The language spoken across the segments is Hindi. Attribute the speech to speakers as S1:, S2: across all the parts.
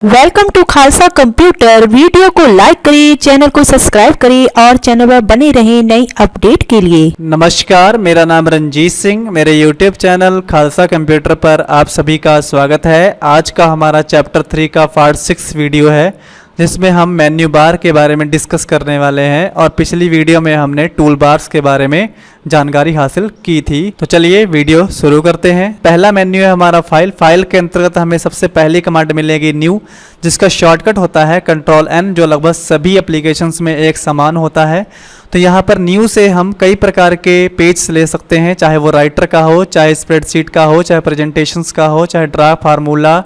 S1: Welcome to Khalsa computer. Video को लाइक करिए, चैनल को सब्सक्राइब करिए और चैनल पर बने रहें नई अपडेट के लिए।
S2: नमस्कार, मेरा नाम रंजीत सिंह। मेरे YouTube चैनल खालसा कंप्यूटर पर आप सभी का स्वागत है। आज का हमारा चैप्टर 3 का पार्ट 6 वीडियो है, जिसमें हम मेन्यू बार के बारे में डिस्कस करने वाले हैं और पिछली वीडियो में हमने टूल बार्स के बारे में जानकारी हासिल की थी। तो चलिए वीडियो शुरू करते हैं। पहला मेन्यू है हमारा फाइल के अंतर्गत हमें सबसे पहली कमांड मिलेगी न्यू, जिसका शॉर्टकट होता है Ctrl+N, जो लगभग सभी एप्लीकेशंस में एक समान होता है। तो यहाँ पर न्यू से हम कई प्रकार के पेज ले सकते हैं, चाहे वो राइटर का हो, चाहे स्प्रेडशीट का हो, चाहे प्रेजेंटेशंस का हो, चाहे ड्राफ्ट फार्मूला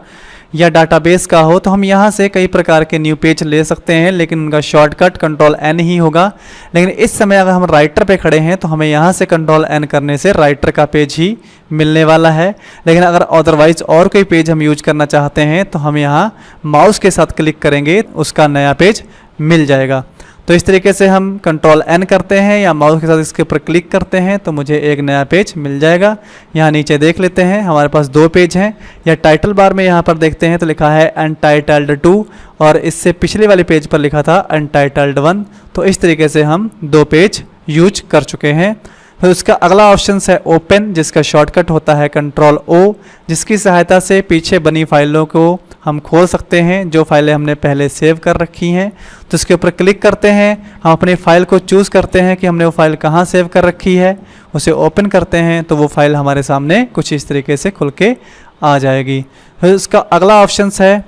S2: या डाटाबेस का हो। तो हम यहाँ से कई प्रकार के न्यू पेज ले सकते हैं, लेकिन उनका शॉर्टकट Ctrl+N ही होगा। लेकिन इस समय अगर हम राइटर पे खड़े हैं तो हमें यहाँ से Ctrl+N करने से राइटर का पेज ही मिलने वाला है। लेकिन अगर अदरवाइज और कोई पेज हम यूज करना चाहते हैं तो हम यहाँ माउस के साथ क्लिक करेंगे, उसका नया पेज मिल जाएगा। तो इस तरीके से हम Ctrl+N करते हैं या माउस के साथ इसके ऊपर क्लिक करते हैं तो मुझे एक नया पेज मिल जाएगा। यहाँ नीचे देख लेते हैं, हमारे पास 2 पेज हैं। या टाइटल बार में यहाँ पर देखते हैं तो लिखा है अनटाइटल्ड 2 और इससे पिछले वाले पेज पर लिखा था अनटाइटल्ड 1। तो इस तरीके से हम 2 पेज यूज कर चुके हैं। फिर उसका अगला ऑप्शन है ओपन, जिसका शॉर्टकट होता है Ctrl+O, जिसकी सहायता से पीछे बनी फाइलों को हम खोल सकते हैं, जो फाइलें हमने पहले सेव कर रखी हैं। तो इसके ऊपर क्लिक करते हैं, हम अपनी फ़ाइल को चूज़ करते हैं कि हमने वो फाइल कहाँ सेव कर रखी है, उसे ओपन करते हैं तो वो फाइल हमारे सामने कुछ इस तरीके से खुल के आ जाएगी। फिर उसका अगला ऑप्शन है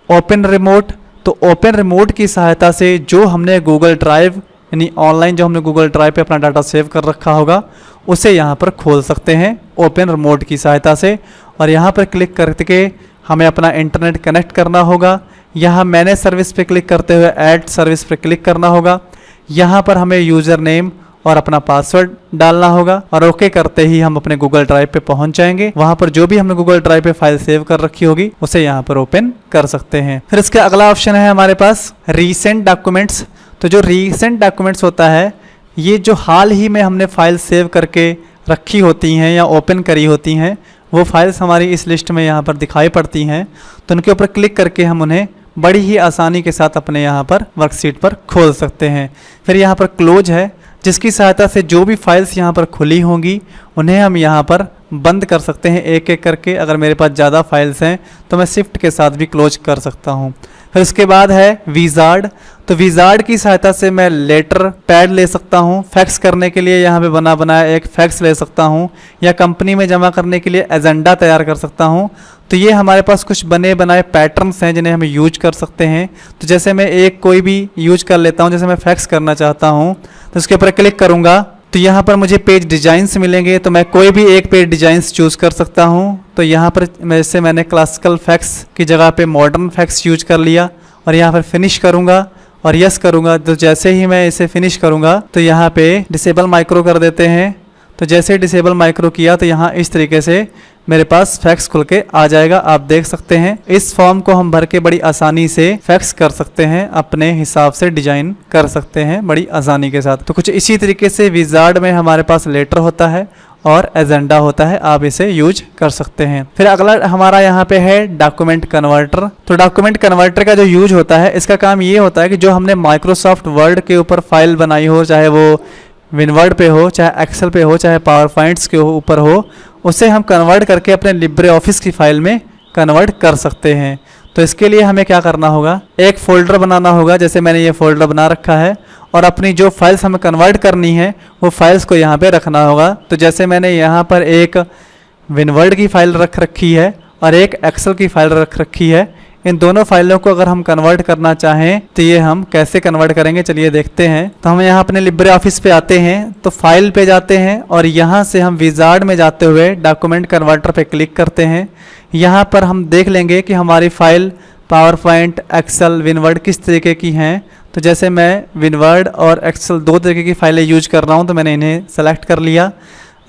S2: ओपन रिमोट। तो ओपन रिमोट की सहायता से जो हमने गूगल ड्राइव यानी ऑनलाइन जो हमने गूगल ड्राइव पे अपना डाटा सेव कर रखा होगा उसे यहाँ पर खोल सकते हैं ओपन रिमोट की सहायता से। और यहाँ पर क्लिक करके हमें अपना इंटरनेट कनेक्ट करना होगा। यहाँ मैनेज सर्विस पे क्लिक करते हुए ऐड सर्विस पे क्लिक करना होगा। यहाँ पर हमें यूज़र नेम और अपना पासवर्ड डालना होगा और ओके करते ही हम अपने गूगल ड्राइव पे पहुंच जाएंगे। वहां पर जो भी हमने गूगल ड्राइव पे फाइल सेव कर रखी होगी उसे यहाँ पर ओपन कर सकते हैं। फिर इसका अगला ऑप्शन है हमारे पास रीसेंट डॉक्यूमेंट्स। तो जो रीसेंट डॉक्यूमेंट्स होता है, ये जो हाल ही में हमने फाइल सेव करके रखी होती हैं या ओपन करी होती हैं, वो फाइल्स हमारी इस लिस्ट में यहाँ पर दिखाई पड़ती हैं। तो उनके ऊपर क्लिक करके हम उन्हें बड़ी ही आसानी के साथ अपने यहाँ पर वर्कशीट पर खोल सकते हैं। फिर यहाँ पर क्लोज है, जिसकी सहायता से जो भी फाइल्स यहाँ पर खुली होंगी उन्हें हम यहाँ पर बंद कर सकते हैं एक एक करके। अगर मेरे पास ज़्यादा फाइल्स हैं तो मैं शिफ्ट के साथ भी क्लोज कर सकता हूँ। फिर उसके बाद है विजार्ड। तो विजार्ड की सहायता से मैं लेटर पैड ले सकता हूँ, फैक्स करने के लिए यहाँ पे बना बनाया एक फैक्स ले सकता हूँ, या कंपनी में जमा करने के लिए एजेंडा तैयार कर सकता हूँ। तो ये हमारे पास कुछ बने बनाए पैटर्न्स हैं जिन्हें हम यूज कर सकते हैं। तो जैसे मैं एक कोई भी यूज कर लेता हूँ, जैसे मैं फैक्स करना चाहता हूँ तो उसके ऊपर क्लिक करूँगा तो यहाँ पर मुझे पेज डिजाइन्स मिलेंगे। तो मैं कोई भी एक पेज डिजाइन्स चूज़ कर सकता हूँ। तो यहाँ पर जैसे मैंने क्लासिकल फैक्स की जगह पे मॉडर्न फैक्स यूज कर लिया और यहाँ पर फिनिश करूँगा और यस करूँगा। तो जैसे ही मैं इसे फिनिश करूँगा तो यहाँ पे डिसेबल माइक्रो कर देते हैं। तो जैसे डिसेबल माइक्रो किया तो यहाँ इस तरीके से मेरे पास फैक्स खुल के आ जाएगा। आप देख सकते हैं इस फॉर्म को हम भर के बड़ी आसानी से फैक्स कर सकते हैं, अपने हिसाब से डिजाइन कर सकते हैं बड़ी आसानी के साथ। तो कुछ इसी तरीके से विजार्ड में हमारे पास लेटर होता है और एजेंडा होता है, आप इसे यूज कर सकते हैं। फिर अगला हमारा यहाँ पे है डॉक्यूमेंट कन्वर्टर। तो डॉक्यूमेंट कन्वर्टर का जो यूज होता है, इसका काम ये होता है कि जो हमने माइक्रोसॉफ्ट वर्ड के ऊपर फाइल बनाई हो, चाहे वो विनवर्ड पे हो, चाहे एक्सेल पे हो, चाहे पावर पॉइंट्स के ऊपर हो, उसे हम कन्वर्ट करके अपने लिब्रे ऑफिस की फाइल में कन्वर्ट कर सकते हैं। तो इसके लिए हमें क्या करना होगा, एक फ़ोल्डर बनाना होगा। जैसे मैंने ये फ़ोल्डर बना रखा है और अपनी जो फाइल्स हमें कन्वर्ट करनी है वो फाइल्स को यहाँ पे रखना होगा। तो जैसे मैंने यहाँ पर एक विनवर्ड की फ़ाइल रख रखी है और एक एक्सेल की फ़ाइल रख रखी है। इन दोनों फाइलों को अगर हम कन्वर्ट करना चाहें तो ये हम कैसे कन्वर्ट करेंगे, चलिए देखते हैं। तो हम यहाँ अपने लिब्रे ऑफिस पे आते हैं, तो फाइल पे जाते हैं और यहाँ से हम विजार्ड में जाते हुए डॉक्यूमेंट कन्वर्टर पे क्लिक करते हैं। यहाँ पर हम देख लेंगे कि हमारी file PowerPoint, Excel, Winword किस तरीके की हैं। तो जैसे मैं विनवर्ड और एक्सेल 2 तरीके की फ़ाइलें यूज कर रहा हूँ तो मैंने इन्हें सेलेक्ट कर लिया।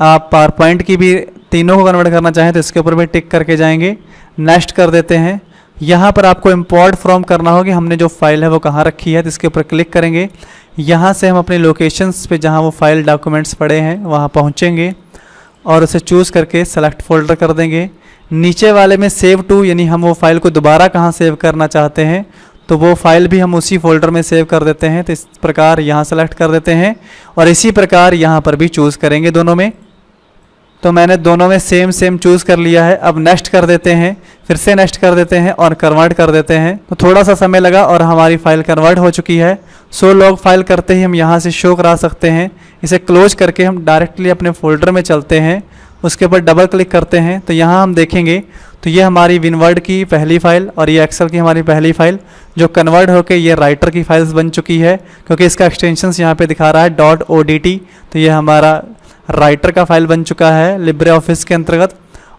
S2: आप पावर पॉइंट की भी तीनों को कन्वर्ट करना चाहें तो इसके ऊपर भी टिक करके जाएंगे, नेक्स्ट कर देते हैं। यहाँ पर आपको इंपोर्ट फ्रॉम करना होगा, हमने जो फाइल है वो कहाँ रखी है, तो इसके ऊपर क्लिक करेंगे। यहाँ से हम अपने लोकेशंस पे जहाँ वो फाइल डॉक्यूमेंट्स पड़े हैं वहाँ पहुँचेंगे और उसे चूज़ करके सेलेक्ट फोल्डर कर देंगे। नीचे वाले में सेव टू, यानी हम वो फाइल को दोबारा कहाँ सेव करना चाहते हैं तो वो फाइल भी हम उसी फोल्डर में सेव कर देते हैं। तो इस प्रकार यहाँ सेलेक्ट कर देते हैं और इसी प्रकार यहाँ पर भी चूज़ करेंगे दोनों में। तो मैंने दोनों में सेम चूज़ कर लिया है। अब नेक्स्ट कर देते हैं, फिर से नेक्स्ट कर देते हैं और कन्वर्ट कर देते हैं। तो थोड़ा सा समय लगा और हमारी फ़ाइल कन्वर्ट हो चुकी है। शो लॉग फाइल करते ही हम यहाँ से शो करा सकते हैं। इसे क्लोज करके हम डायरेक्टली अपने फोल्डर में चलते हैं, उसके ऊपर डबल क्लिक करते हैं तो यहाँ हम देखेंगे तो ये हमारी विनवर्ड की पहली फ़ाइल और ये एक्सेल की हमारी पहली फ़ाइल जो कन्वर्ट होकर ये राइटर की फाइल्स बन चुकी है, क्योंकि इसका एक्सटेंशंस यहाँ पे दिखा रहा है .odt। तो ये हमारा राइटर का फाइल बन चुका है लिब्रे ऑफिस के अंतर्गत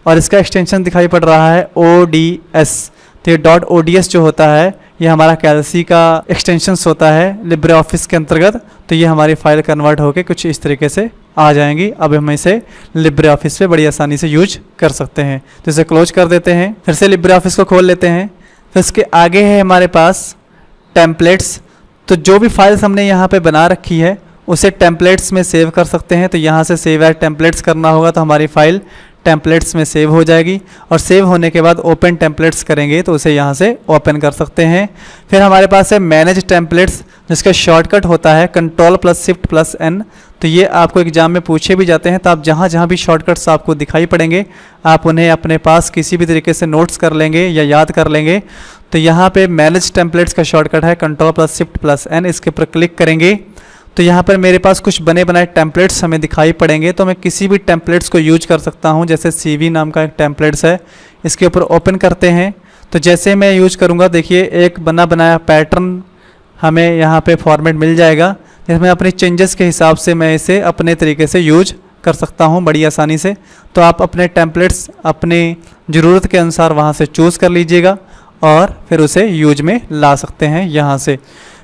S2: और इसका एक्सटेंशन दिखाई पड़ रहा है ODS। तो ये .ods जो होता है ये हमारा कैल्सी का एक्सटेंशंस होता है लिब्रे ऑफिस के अंतर्गत। तो ये हमारी फ़ाइल कन्वर्ट होकर कुछ इस तरीके से आ जाएंगी। अब हम इसे लिब्रे ऑफिस पे बड़ी आसानी से यूज कर सकते हैं। तो इसे क्लोज कर देते हैं, फिर से लिब्रे ऑफिस को खोल लेते हैं। फिर इसके आगे है हमारे पास टेम्पलेट्स। तो जो भी फाइल्स हमने यहाँ पे बना रखी है उसे टेम्पलेट्स में सेव कर सकते हैं। तो यहाँ से सेव एज टेम्पलेट्स करना होगा तो हमारी फ़ाइल टेम्पलेट्स में सेव हो जाएगी और सेव होने के बाद ओपन टेम्पलेट्स करेंगे तो उसे यहाँ से ओपन कर सकते हैं। फिर हमारे पास है मैनेज टेम्पलेट्स, जिसका शॉर्टकट होता है Ctrl+Shift+N। तो ये आपको एग्जाम में पूछे भी जाते हैं, तो आप जहाँ जहाँ भी शॉर्टकट्स आपको दिखाई पड़ेंगे आप उन्हें अपने पास किसी भी तरीके से नोट्स कर लेंगे या याद कर लेंगे। तो यहाँ पे मैनेज टेम्पलेट्स का शॉर्टकट है Ctrl+Shift+N। इसके ऊपर क्लिक करेंगे तो यहाँ पर मेरे पास कुछ बने बनाए टेम्पलेट्स हमें दिखाई पड़ेंगे। तो मैं किसी भी टेम्पलेट्स को यूज कर सकता हूँ, जैसे CV नाम का एक टेम्पलेट्स है, इसके ऊपर ओपन करते हैं। तो जैसे मैं यूज करूँगा देखिए एक बना बनाया पैटर्न हमें यहाँ पे फॉर्मेट मिल जाएगा, जिसमें अपने चेंजेस के हिसाब से मैं इसे अपने तरीके से यूज कर सकता हूँ बड़ी आसानी से। तो आप अपने टेम्पलेट्स अपने ज़रूरत के अनुसार वहाँ से चूज़ कर लीजिएगा और फिर उसे यूज में ला सकते हैं यहाँ से।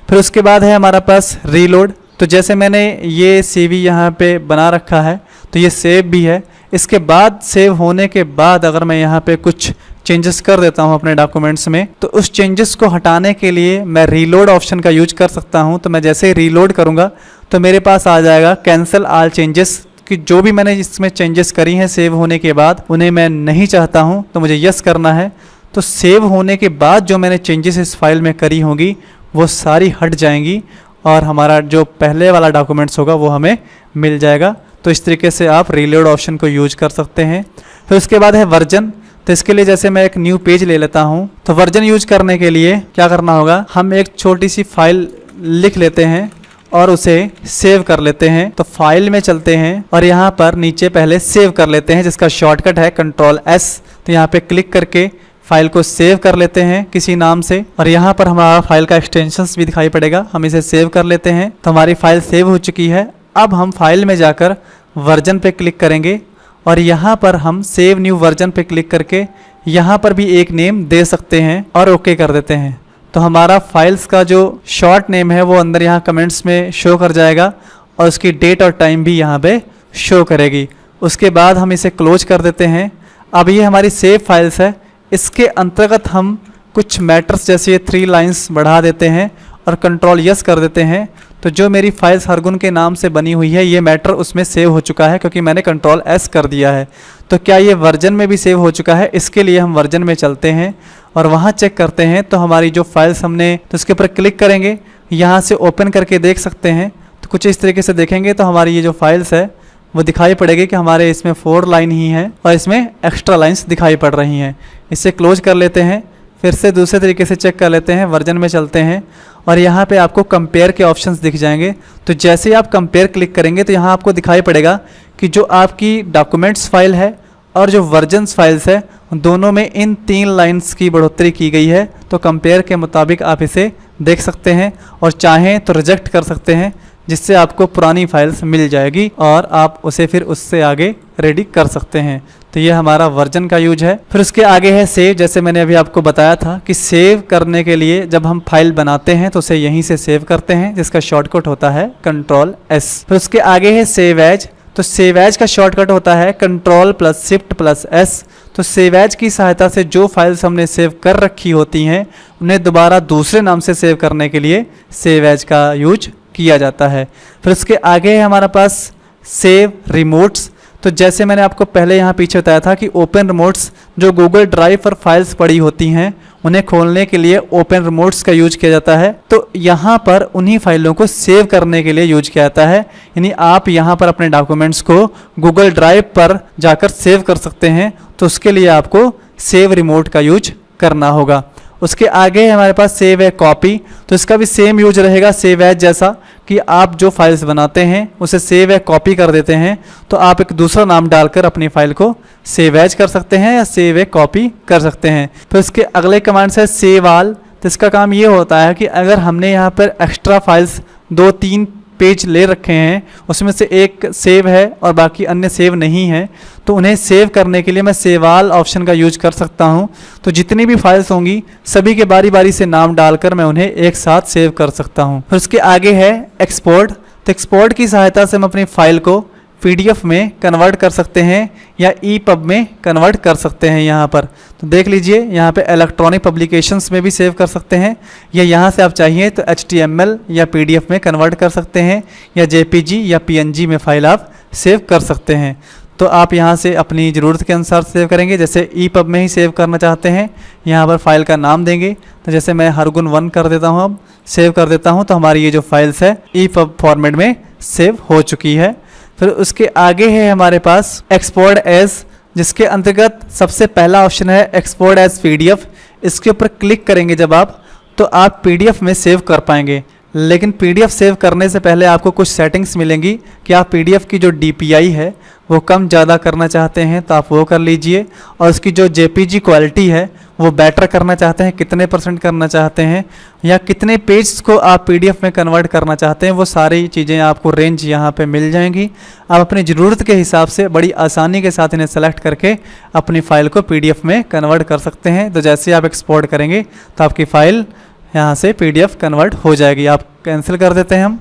S2: फिर उसके बाद है हमारा पास रीलोड। तो जैसे मैंने ये CV यहाँ पे बना रखा है तो ये सेव भी है। इसके बाद सेव होने के बाद अगर मैं यहाँ पे कुछ चेंजेस कर देता हूँ अपने डॉक्यूमेंट्स में तो उस चेंजेस को हटाने के लिए मैं रीलोड ऑप्शन का यूज कर सकता हूँ। तो मैं जैसे ही रीलोड करूँगा तो मेरे पास आ जाएगा कैंसिल ऑल चेंजेस, कि जो भी मैंने इसमें चेंजेस करी हैं सेव होने के बाद उन्हें मैं नहीं चाहता हूँ तो मुझे यस करना है। तो सेव होने के बाद जो मैंने चेंजेस इस फाइल में करी होंगी वो सारी हट जाएंगी और हमारा जो पहले वाला डॉक्यूमेंट्स होगा वो हमें मिल जाएगा। तो इस तरीके से आप रीलोड ऑप्शन को यूज कर सकते हैं। फिर उसके बाद है वर्जन। तो इसके लिए जैसे मैं एक न्यू पेज ले लेता हूँ तो वर्जन यूज करने के लिए क्या करना होगा, हम एक छोटी सी फाइल लिख लेते हैं और उसे सेव कर लेते हैं। तो फाइल में चलते हैं और यहाँ पर नीचे पहले सेव कर लेते हैं, जिसका शॉर्टकट है Ctrl+S। तो यहाँ पे क्लिक करके फाइल को सेव कर लेते हैं किसी नाम से और यहाँ पर हमारा फाइल का एक्सटेंशंस भी दिखाई पड़ेगा, हम इसे सेव कर लेते हैं। तो हमारी फाइल सेव हो चुकी है। अब हम फाइल में जाकर वर्जन पे क्लिक करेंगे और यहाँ पर हम सेव न्यू वर्जन पे क्लिक करके यहाँ पर भी एक नेम दे सकते हैं और ओके कर देते हैं। तो हमारा फाइल्स का जो शॉर्ट नेम है वो अंदर यहाँ कमेंट्स में शो कर जाएगा और उसकी डेट और टाइम भी यहाँ पे शो करेगी। उसके बाद हम इसे क्लोज कर देते हैं। अब ये हमारी सेव फाइल्स है, इसके अंतर्गत हम कुछ मैटर्स जैसे ये 3 लाइंस बढ़ा देते हैं और Ctrl+S कर देते हैं। तो जो मेरी फाइल्स हरगुन के नाम से बनी हुई है ये मैटर उसमें सेव हो चुका है क्योंकि मैंने Ctrl+S कर दिया है। तो क्या ये वर्जन में भी सेव हो चुका है, इसके लिए हम वर्जन में चलते हैं और वहाँ चेक करते हैं। तो हमारी जो फाइल्स हमने तो उसके ऊपर क्लिक करेंगे, यहाँ से ओपन करके देख सकते हैं। तो कुछ इस तरीके से देखेंगे तो हमारी ये जो फाइल्स है वो दिखाई पड़ेगी कि हमारे इसमें 4 लाइन ही हैं और इसमें एक्स्ट्रा लाइंस दिखाई पड़ रही हैं। इसे क्लोज कर लेते हैं, फिर से दूसरे तरीके से चेक कर लेते हैं, वर्जन में चलते हैं और यहाँ पे आपको कंपेयर के ऑप्शंस दिख जाएंगे। तो जैसे ही आप कंपेयर क्लिक करेंगे तो यहाँ आपको दिखाई पड़ेगा कि जो आपकी डॉक्यूमेंट्स फाइल है और जो वर्जन्स फाइल्स है दोनों में इन 3 लाइंस की बढ़ोतरी की गई है। तो कंपेयर के मुताबिक आप इसे देख सकते हैं और चाहें तो रिजेक्ट कर सकते हैं, जिससे आपको पुरानी फाइल्स मिल जाएगी और आप उसे फिर उससे आगे रेडी कर सकते हैं। तो ये हमारा वर्जन का यूज है। फिर उसके आगे है सेव। जैसे मैंने अभी आपको बताया था कि सेव करने के लिए जब हम फाइल बनाते हैं तो उसे यहीं से सेव करते हैं, जिसका शॉर्टकट होता है Ctrl+S। फिर उसके आगे है सेव एज। तो सेव एज का शॉर्टकट होता है Ctrl+Shift+S। तो सेव एज की सहायता से जो फाइल्स हमने सेव कर रखी होती हैं उन्हें दोबारा दूसरे नाम से सेव करने के लिए सेव एज का यूज किया जाता है। फिर उसके आगे है हमारा पास सेव रिमोट्स। तो जैसे मैंने आपको पहले यहाँ पीछे बताया था कि ओपन रिमोट्स जो गूगल ड्राइव पर फाइल्स पड़ी होती हैं उन्हें खोलने के लिए ओपन रिमोट्स का यूज किया जाता है। तो यहाँ पर उन्हीं फाइलों को सेव करने के लिए यूज किया जाता है। यानी आप यहाँ पर अपने डॉक्यूमेंट्स को गूगल ड्राइव पर जाकर सेव कर सकते हैं, तो उसके लिए आपको सेव रिमोट का यूज करना होगा। उसके आगे हमारे पास सेव ए कॉपी, तो इसका भी सेम यूज रहेगा सेव एज जैसा, कि आप जो फाइल्स बनाते हैं उसे सेव ए कॉपी कर देते हैं, तो आप एक दूसरा नाम डालकर अपनी फाइल को सेव एज कर सकते हैं या सेव ए कॉपी कर सकते हैं। फिर उसके अगले कमांड है सेव ऑल। तो इसका काम ये होता है कि अगर हमने यहाँ पर एक्स्ट्रा फाइल्स 2-3 पेज ले रखे हैं, उसमें से एक सेव है और बाकी अन्य सेव नहीं है, तो उन्हें सेव करने के लिए मैं सेव ऑल ऑप्शन का यूज कर सकता हूं। तो जितनी भी फाइल्स होंगी सभी के बारी बारी से नाम डालकर मैं उन्हें एक साथ सेव कर सकता हूं। फिर उसके आगे है एक्सपोर्ट। तो एक्सपोर्ट की सहायता से हम अपनी फाइल को PDF में कन्वर्ट कर सकते हैं या EPUB में कन्वर्ट कर सकते हैं। यहाँ पर तो देख लीजिए, यहाँ पे इलेक्ट्रॉनिक पब्लिकेशंस में भी सेव कर सकते हैं, या यहाँ से आप चाहिए तो HTML या PDF में कन्वर्ट कर सकते हैं, या JPG या PNG में फाइल आप सेव कर सकते हैं। तो आप यहाँ से अपनी ज़रूरत के अनुसार सेव करेंगे। जैसे EPUB में ही सेव करना चाहते हैं, यहाँ पर फाइल का नाम देंगे। तो जैसे मैं हरगुन 1 कर देता हूँ, अब सेव कर देता हूँ, तो हमारी ये जो फाइल्स है EPUB फॉर्मेट में सेव हो चुकी है। फिर उसके आगे है हमारे पास एक्सपोर्ट एज, जिसके अंतर्गत सबसे पहला ऑप्शन है एक्सपोर्ट एज PDF। इसके ऊपर क्लिक करेंगे जब आप, तो आप PDF में सेव कर पाएंगे। लेकिन PDF सेव करने से पहले आपको कुछ सेटिंग्स मिलेंगी कि आप PDF की जो DPI है वो कम ज़्यादा करना चाहते हैं तो आप वो कर लीजिए, और उसकी जो JPG क्वालिटी है वो बेटर करना चाहते हैं, कितने % करना चाहते हैं, या कितने पेज को आप PDF में कन्वर्ट करना चाहते हैं, वो सारी चीज़ें आपको रेंज यहाँ पे मिल जाएंगी। आप अपनी ज़रूरत के हिसाब से बड़ी आसानी के साथ इन्हें सेलेक्ट करके अपनी फ़ाइल को PDF में कन्वर्ट कर सकते हैं। तो जैसे आप एक्सपोर्ट करेंगे तो आपकी फ़ाइल यहाँ से PDF कन्वर्ट हो जाएगी। आप कैंसिल कर देते हैं हम।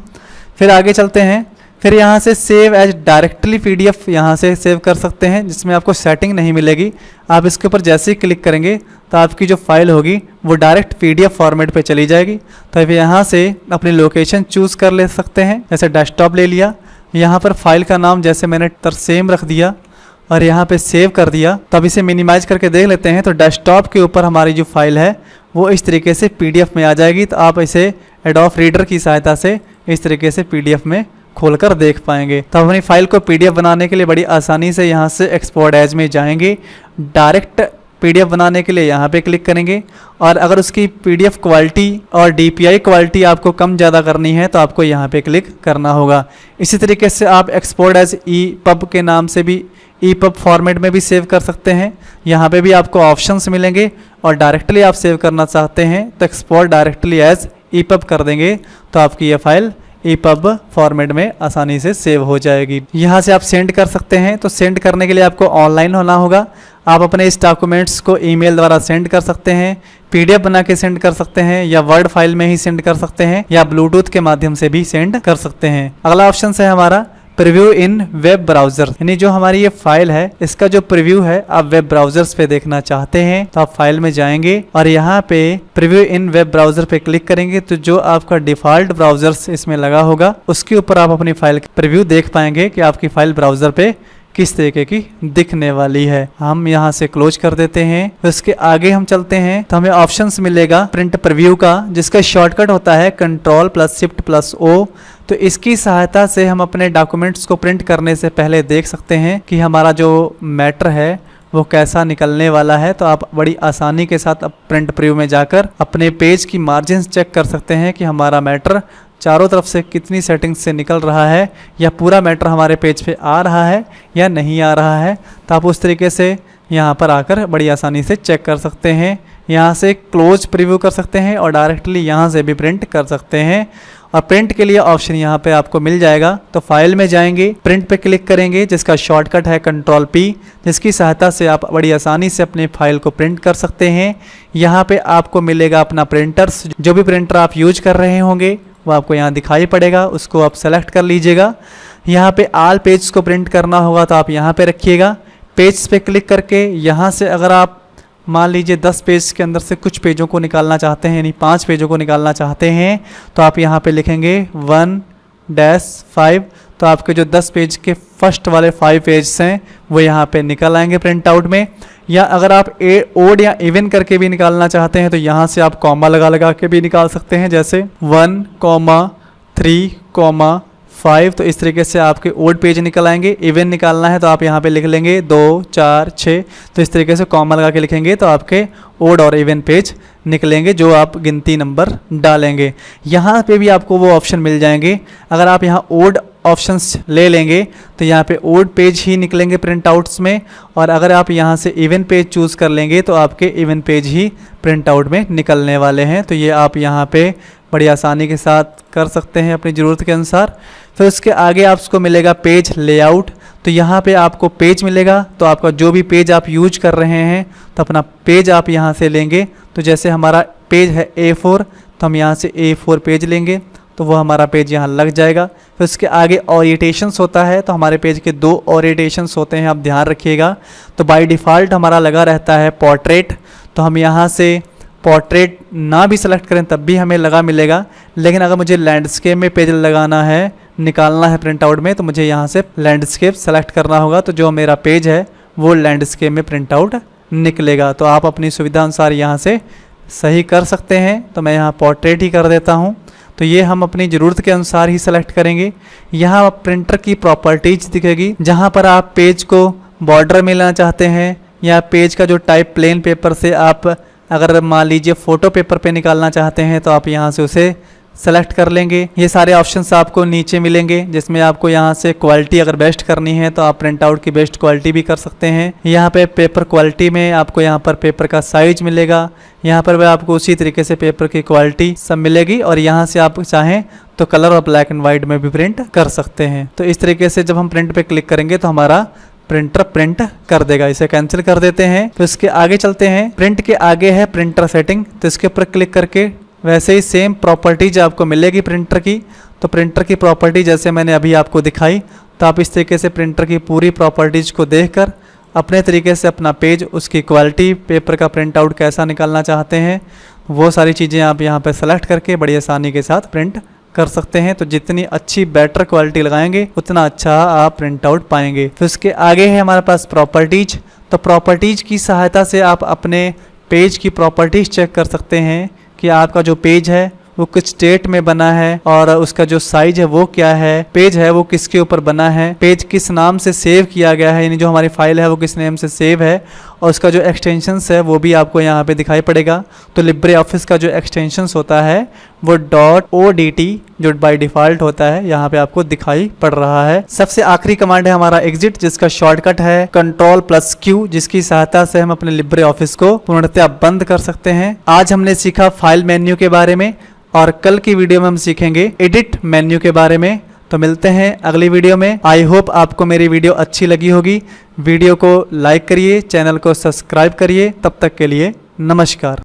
S2: फिर आगे चलते हैं। फिर यहाँ से सेव एज डायरेक्टली PDF यहाँ से सेव कर सकते हैं, जिसमें आपको सेटिंग नहीं मिलेगी। आप इसके ऊपर जैसे ही क्लिक करेंगे तो आपकी जो फाइल होगी वो डायरेक्ट PDF फॉर्मेट पे चली जाएगी। तो अब यहाँ से अपनी लोकेशन चूज़ कर ले सकते हैं। जैसे डेस्कटॉप ले लिया, यहाँ पर फाइल का नाम जैसे मैंने तरसेम रख दिया और यहाँ पे सेव कर दिया। तब इसे मिनिमाइज करके देख लेते हैं, तो डेस्कटॉप के ऊपर हमारी जो फाइल है वो इस तरीके से PDF में आ जाएगी। तो आप इसे एडोब रीडर की सहायता से इस तरीके से PDF में खोलकर देख पाएंगे। तो अपनी फाइल को PDF बनाने के लिए बड़ी आसानी से यहाँ से एक्सपोर्ट एज में जाएंगे, डायरेक्ट PDF बनाने के लिए यहाँ पे क्लिक करेंगे, और अगर उसकी PDF क्वालिटी और DPI क्वालिटी आपको कम ज़्यादा करनी है तो आपको यहाँ पे क्लिक करना होगा। इसी तरीके से आप एक्सपोर्ट एज EPUB के नाम से भी EPUB फॉर्मेट में भी सेव कर सकते हैं। यहाँ पे भी आपको ऑप्शंस मिलेंगे, और डायरेक्टली आप सेव करना चाहते हैं तो एक्सपोर्ट डायरेक्टली एज EPUB कर देंगे, तो आपकी ये फाइल EPUB फॉर्मेट में आसानी से सेव हो जाएगी। यहाँ से आप सेंड कर सकते हैं। तो सेंड करने के लिए आपको ऑनलाइन होना होगा। आप अपने इस डॉक्यूमेंट्स को ईमेल द्वारा सेंड कर सकते हैं, PDF बना के सेंड कर सकते हैं, या वर्ड फाइल में ही सेंड कर सकते हैं, या ब्लूटूथ के माध्यम से भी सेंड कर सकते हैं। अगला ऑप्शन है हमारा प्रीव्यू इन वेब ब्राउजर, यानी जो हमारी ये फाइल है इसका जो प्रीव्यू है आप वेब ब्राउजर्स पे देखना चाहते हैं तो आप फाइल में जाएंगे और यहाँ पे प्रीव्यू इन वेब ब्राउजर पे क्लिक करेंगे, तो जो आपका डिफॉल्ट ब्राउजर्स इसमें लगा होगा उसके ऊपर आप अपनी फाइल प्रीव्यू देख पाएंगे कि आपकी फाइल ब्राउजर पे किस तरीके की दिखने वाली है। हम यहाँ से क्लोज कर देते हैं। उसके आगे हम चलते हैं तो हमें ऑप्शंस मिलेगा प्रिंट प्रीव्यू का, जिसका शॉर्टकट होता है Ctrl+Shift+O। तो इसकी सहायता से हम अपने डॉक्यूमेंट्स को प्रिंट करने से पहले देख सकते हैं कि हमारा जो मैटर है वो कैसा निकलने वाला है। तो आप बड़ी आसानी के साथ प्रिंट प्रीव्यू में जाकर अपने पेज की मार्जिन्स चेक कर सकते हैं कि हमारा मैटर चारों तरफ से कितनी सेटिंग्स से निकल रहा है, या पूरा मैटर हमारे पेज पे आ रहा है या नहीं आ रहा है। तो आप उस तरीके से यहाँ पर आकर बड़ी आसानी से चेक कर सकते हैं। यहाँ से क्लोज प्रीव्यू कर सकते हैं और डायरेक्टली यहाँ से भी प्रिंट कर सकते हैं। और प्रिंट के लिए ऑप्शन यहाँ पे आपको मिल जाएगा। तो फाइल में जाएंगे, प्रिंट पे क्लिक करेंगे, जिसका शॉर्टकट है Ctrl+P, जिसकी सहायता से आप बड़ी आसानी से अपने फाइल को प्रिंट कर सकते हैं। यहाँ पे आपको मिलेगा अपना प्रिंटर्स, जो भी प्रिंटर आप यूज कर रहे होंगे वो आपको यहाँ दिखाई पड़ेगा, उसको आप सेलेक्ट कर लीजिएगा। यहाँ पे ऑल पेज को प्रिंट करना होगा तो आप यहाँ पे रखिएगा। पेज पे क्लिक करके यहाँ से अगर आप मान लीजिए 10 पेज के अंदर से कुछ पेजों को निकालना चाहते हैं, यानी 5 पेजों को निकालना चाहते हैं, तो आप यहाँ पे लिखेंगे 1-5। तो आपके जो 10 पेज के फर्स्ट वाले 5 पेज हैं वो यहाँ पे निकल आएंगे प्रिंट आउट में। या अगर आप ओड या इवन करके भी निकालना चाहते हैं तो यहाँ से आप कॉमा लगा के भी निकाल सकते हैं, जैसे 1, 3, 5। तो इस तरीके से आपके ओड पेज निकल आएंगे। इवन निकालना है तो आप यहाँ पे लिख लेंगे 2, 4, 6। तो इस तरीके से कॉमा लगा के लिखेंगे तो आपके ओड और इवन पेज निकलेंगे जो आप गिनती नंबर डालेंगे। यहाँ पे भी आपको वो ऑप्शन मिल जाएंगे। अगर आप यहाँ ओड ऑप्शंस ले लेंगे तो यहाँ पे ओड पेज ही निकलेंगे प्रिंट आउट्स में, और अगर आप यहाँ से इवन पेज चूज़ कर लेंगे तो आपके इवन पेज ही प्रिंट आउट में निकलने वाले हैं। तो ये आप यहाँ पे बड़ी आसानी के साथ कर सकते हैं अपनी ज़रूरत के अनुसार। फिर उसके आगे आपको मिलेगा पेज लेआउट। तो यहाँ पे आपको पेज मिलेगा, तो आपका जो भी पेज आप यूज कर रहे हैं तो अपना पेज आप यहाँ से लेंगे। तो जैसे हमारा पेज है A4 तो हम यहाँ से A4 पेज लेंगे तो वो हमारा पेज यहाँ लग जाएगा। फिर उसके आगे ओरिएंटेशंस होता है, तो हमारे पेज के 2 ओरिएंटेशंस होते हैं, आप ध्यान रखिएगा। तो बाय डिफ़ॉल्ट हमारा लगा रहता है पोर्ट्रेट, तो हम यहाँ से पोर्ट्रेट ना भी सेलेक्ट करें तब भी हमें लगा मिलेगा। लेकिन अगर मुझे लैंडस्केप में पेज लगाना है, निकालना है प्रिंट आउट में, तो मुझे यहाँ से लैंडस्केप सेलेक्ट करना होगा। तो जो मेरा पेज है वो लैंडस्केप में प्रिंट आउट निकलेगा। तो आप अपनी सुविधा अनुसार यहाँ से सही कर सकते हैं। तो मैं यहाँ पोर्ट्रेट ही कर देता हूँ। तो ये हम अपनी ज़रूरत के अनुसार ही सेलेक्ट करेंगे। यहाँ प्रिंटर की प्रॉपर्टीज दिखेगी, जहाँ पर आप पेज को बॉर्डर में लेना चाहते हैं या पेज का जो टाइप प्लेन पेपर से आप अगर मान लीजिए फ़ोटो पेपर पे निकालना चाहते हैं तो आप यहाँ से उसे सेलेक्ट कर लेंगे। ये सारे ऑप्शंस आपको नीचे मिलेंगे, जिसमें आपको यहाँ से क्वालिटी अगर बेस्ट करनी है तो आप प्रिंट आउट की बेस्ट क्वालिटी भी कर सकते हैं। यहाँ पे पेपर क्वालिटी में आपको यहाँ पर पेपर का साइज मिलेगा, यहाँ पर भी आपको उसी तरीके से पेपर की क्वालिटी सब मिलेगी। और यहाँ से आप चाहें तो कलर और ब्लैक एंड वाइट में भी प्रिंट कर सकते हैं। तो इस तरीके से जब हम प्रिंट पे क्लिक करेंगे तो हमारा प्रिंटर प्रिंट कर देगा। इसे कैंसिल कर देते हैं। तो इसके आगे चलते हैं। प्रिंट के आगे है प्रिंटर सेटिंग, तो इसके ऊपर क्लिक करके वैसे ही सेम प्रॉपर्टीज आपको मिलेगी प्रिंटर की। तो प्रिंटर की प्रॉपर्टी जैसे मैंने अभी आपको दिखाई, तो आप इस तरीके से प्रिंटर की पूरी प्रॉपर्टीज को देखकर अपने तरीके से अपना पेज, उसकी क्वालिटी, पेपर का प्रिंट आउट कैसा निकालना चाहते हैं, वो सारी चीज़ें आप यहाँ पर सेलेक्ट करके बड़ी आसानी के साथ प्रिंट कर सकते हैं। तो जितनी अच्छी बेटर क्वालिटी लगाएंगे उतना अच्छा आप प्रिंट आउट पाएंगे। फिर उसके आगे है हमारे पास प्रॉपर्टीज। तो प्रॉपर्टीज की सहायता से आप अपने पेज की प्रॉपर्टीज चेक कर सकते हैं कि आपका जो पेज है वो किस स्टेट में बना है और उसका जो साइज है वो क्या है, पेज है वो किसके ऊपर बना है, पेज किस नाम से सेव किया गया है, यानी जो हमारी फाइल है वो किस नेम से सेव है, और उसका जो एक्सटेंशंस है वो भी आपको यहाँ पे दिखाई पड़ेगा। तो लिब्रे ऑफिस का जो एक्सटेंशंस होता है वो .odt जो बाय डिफ़ॉल्ट होता है यहाँ पे आपको दिखाई पड़ रहा है। सबसे आखिरी कमांड है हमारा एग्जिट, जिसका शॉर्टकट है Ctrl+Q, जिसकी सहायता से हम अपने लिब्रे ऑफिस को पूर्णतः बंद कर सकते हैं। आज हमने सीखा फाइल मेन्यू के बारे में और कल की वीडियो में हम सीखेंगे एडिट मेन्यू के बारे में। तो मिलते हैं अगली वीडियो में। आई होप आपको मेरी वीडियो अच्छी लगी होगी। वीडियो को लाइक करिए, चैनल को सब्सक्राइब करिए। तब तक के लिए नमस्कार।